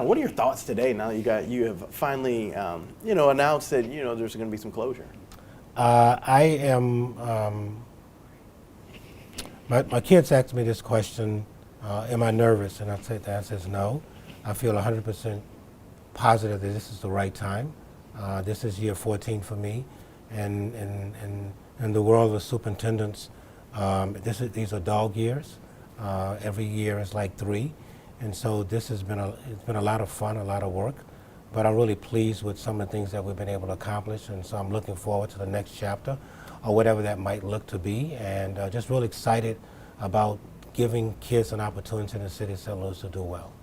what are your thoughts today now that you have finally, announced that, there's going to be some closure? I am, my kids asked me this question, am I nervous? And I said, the answer is no. I feel 100% positive that this is the right time. This is year 14 for me. And in the world of superintendents, these are dog years. Every year is like 3. And so this has been it's been a lot of fun, a lot of work. But I'm really pleased with some of the things that we've been able to accomplish, and so I'm looking forward to the next chapter, or whatever that might look to be, and just really excited about giving kids an opportunity in the city of St. Louis to do well.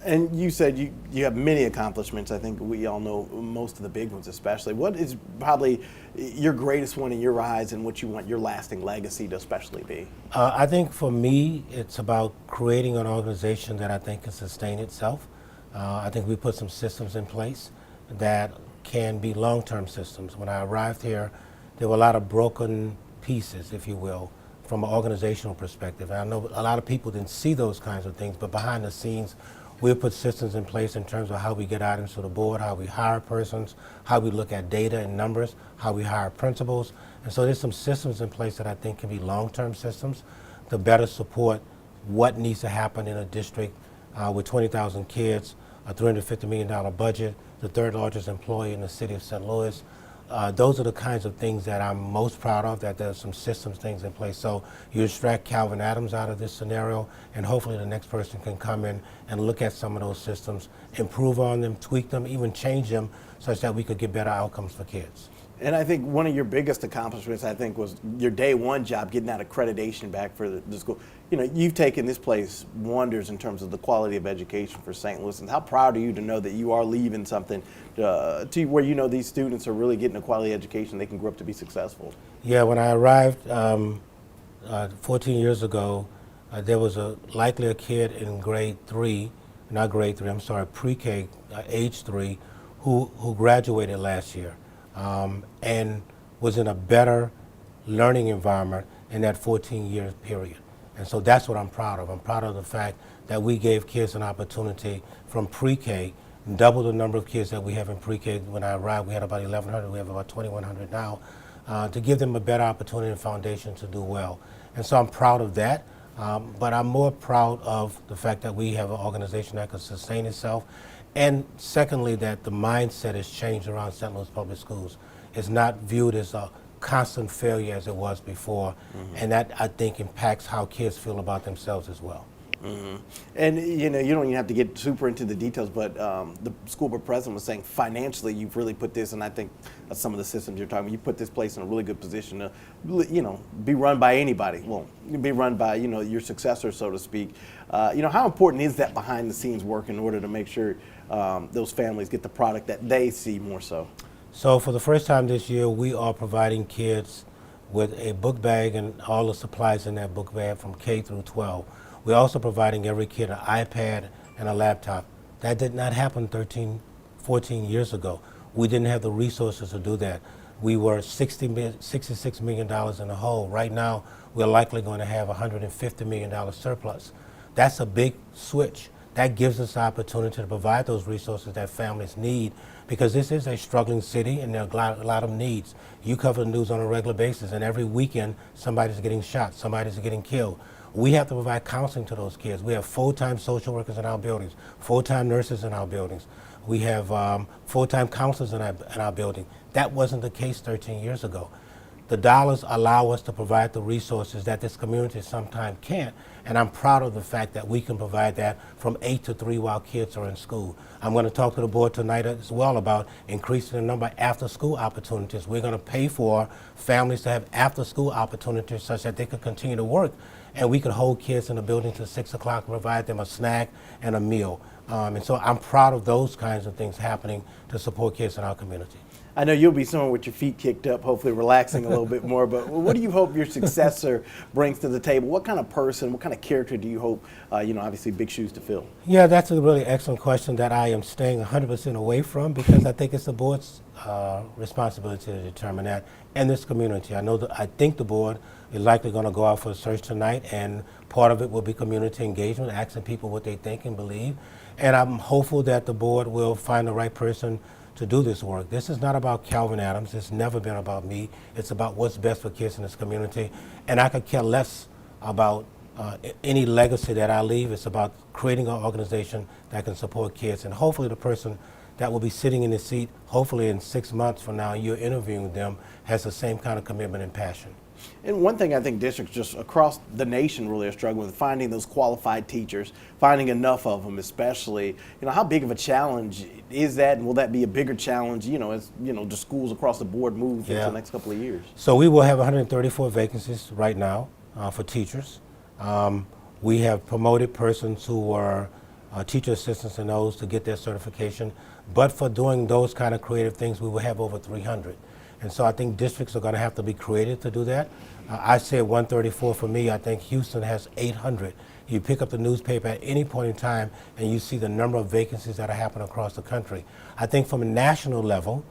And you said you have many accomplishments. I think we all know most of the big ones especially. What is probably your greatest one in your eyes, and what you want your lasting legacy to especially be? I think for me, it's about creating an organization that I think can sustain itself. I think we put some systems in place that can be long-term systems. When I arrived here, there were a lot of broken pieces, if you will, from an organizational perspective. And I know a lot of people didn't see those kinds of things, but behind the scenes, we put systems in place in terms of how we get items to the board, how we hire persons, how we look at data and numbers, how we hire principals. And so there's some systems in place that I think can be long-term systems to better support what needs to happen in a district with 20,000 kids, a $350 million budget, the third largest employer in the city of St. Louis. Those are the kinds of things that I'm most proud of, that there's some systems things in place. So you extract Kelvin Adams out of this scenario, and hopefully the next person can come in and look at some of those systems, improve on them, tweak them, even change them, such that we could get better outcomes for kids. And I think one of your biggest accomplishments, I think, was your day one job, getting that accreditation back for the school. You've taken this place wonders in terms of the quality of education for St. Louis. And how proud are you to know that you are leaving something to where these students are really getting a quality education, they can grow up to be successful? Yeah, when I arrived 14 years ago, there was likely a kid in pre-K, age 3, who graduated last year. And was in a better learning environment in that 14-year period. And so that's what I'm proud of. I'm proud of the fact that we gave kids an opportunity from pre-K, double the number of kids that we have in pre-K. When I arrived, we had about 1,100. We have about 2,100 now, to give them a better opportunity and foundation to do well. And so I'm proud of that. But I'm more proud of the fact that we have an organization that can sustain itself. And secondly, that the mindset has changed around St. Louis Public Schools. It's not viewed as a constant failure as it was before. Mm-hmm. And that, I think, impacts how kids feel about themselves as well. Mm-hmm. And you don't even have to get super into the details, but the school board president was saying financially you've really put this, and I think some of the systems you're talking about, you put this place in a really good position to be run by anybody. Well, be run by your successor, so to speak. How important is that behind the scenes work in order to make sure those families get the product that they see more so? So for the first time this year, we are providing kids with a book bag and all the supplies in that book bag from K through 12. We're also providing every kid an iPad and a laptop. That did not happen 14 years ago. We didn't have the resources to do that. We were $66 million in the hole. Right now, we're likely going to have $150 million surplus. That's a big switch. That gives us the opportunity to provide those resources that families need, because this is a struggling city and there are a lot of needs. You cover the news on a regular basis, and every weekend somebody's getting shot, somebody's getting killed. We have to provide counseling to those kids. We have full-time social workers in our buildings, full-time nurses in our buildings. We have full-time counselors in our building. That wasn't the case 13 years ago. The dollars allow us to provide the resources that this community sometimes can't, and I'm proud of the fact that we can provide that from 8 to 3 while kids are in school. I'm going to talk to the board tonight as well about increasing the number of after-school opportunities. We're going to pay for families to have after-school opportunities such that they can continue to work, and we could hold kids in the building till 6 o'clock and provide them a snack and a meal. And so I'm proud of those kinds of things happening to support kids in our community. I know you'll be someone with your feet kicked up, hopefully relaxing a little bit more, but what do you hope your successor brings to the table? What kind of person, what kind of character do you hope, obviously big shoes to fill? Yeah, that's a really excellent question that I am staying 100% away from, because I think it's the board's responsibility to determine that in this community. I think the board is likely going to go out for a search tonight, and part of it will be community engagement, asking people what they think and believe. And I'm hopeful that the board will find the right person to do this work. This is not about Kelvin Adams. It's never been about me. It's about what's best for kids in this community. And I could care less about any legacy that I leave. It's about creating an organization that can support kids. And hopefully the person that will be sitting in the seat, hopefully in 6 months from now, you're interviewing them, has the same kind of commitment and passion. And one thing I think districts just across the nation really are struggling with, finding those qualified teachers, finding enough of them especially. How big of a challenge is that, and will that be a bigger challenge, as, the schools across the board move into the next couple of years? So we will have 134 vacancies right now for teachers. We have promoted persons who were teacher assistants and those to get their certification. But for doing those kind of creative things, we will have over 300. And so I think districts are going to have to be creative to do that. I said 134 for me. I think Houston has 800. You pick up the newspaper at any point in time and you see the number of vacancies that are happening across the country. I think from a national level,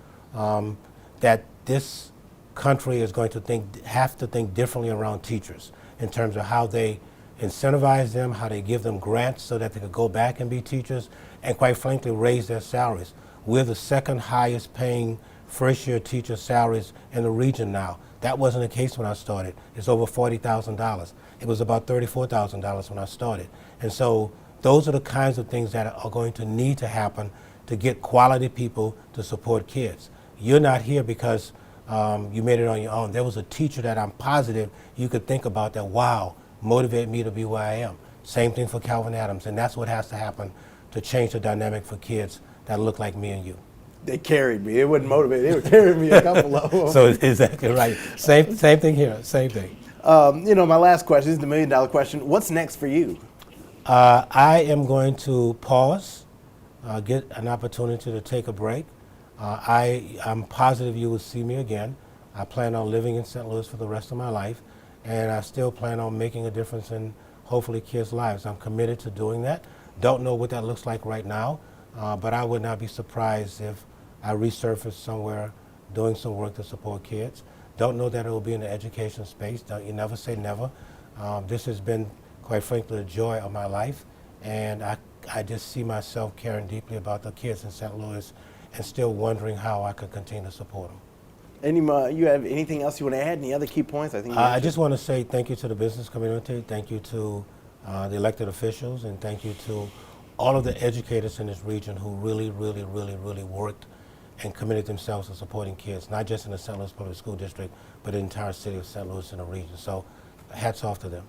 that this country is going to have to think differently around teachers in terms of how they incentivize them, how they give them grants so that they could go back and be teachers, and quite frankly raise their salaries. We're the second highest paying first-year teacher salaries in the region now. That wasn't the case when I started. It's over $40,000. It was about $34,000 when I started. And so those are the kinds of things that are going to need to happen to get quality people to support kids. You're not here because you made it on your own. There was a teacher that I'm positive you could think about that, wow, motivated me to be where I am. Same thing for Kelvin Adams, and that's what has to happen to change the dynamic for kids that look like me and you. They carried me. It wasn't motivated. They were carrying me, a couple of them. So exactly right. Same thing here. Same thing. My last question is the $1 million question. What's next for you? I am going to pause, get an opportunity to take a break. I'm positive you will see me again. I plan on living in St. Louis for the rest of my life, and I still plan on making a difference in hopefully kids' lives. I'm committed to doing that. Don't know what that looks like right now, but I would not be surprised if I resurface somewhere doing some work to support kids. Don't know that it will be in the education space. You never say never. This has been, quite frankly, the joy of my life, and I just see myself caring deeply about the kids in St. Louis and still wondering how I could continue to support them. You have anything else you want to add? Any other key points? I just want to say thank you to the business community, thank you to the elected officials, and thank you to all of the educators in this region who really worked and committed themselves to supporting kids, not just in the St. Louis Public School District, but the entire city of St. Louis and the region. So hats off to them.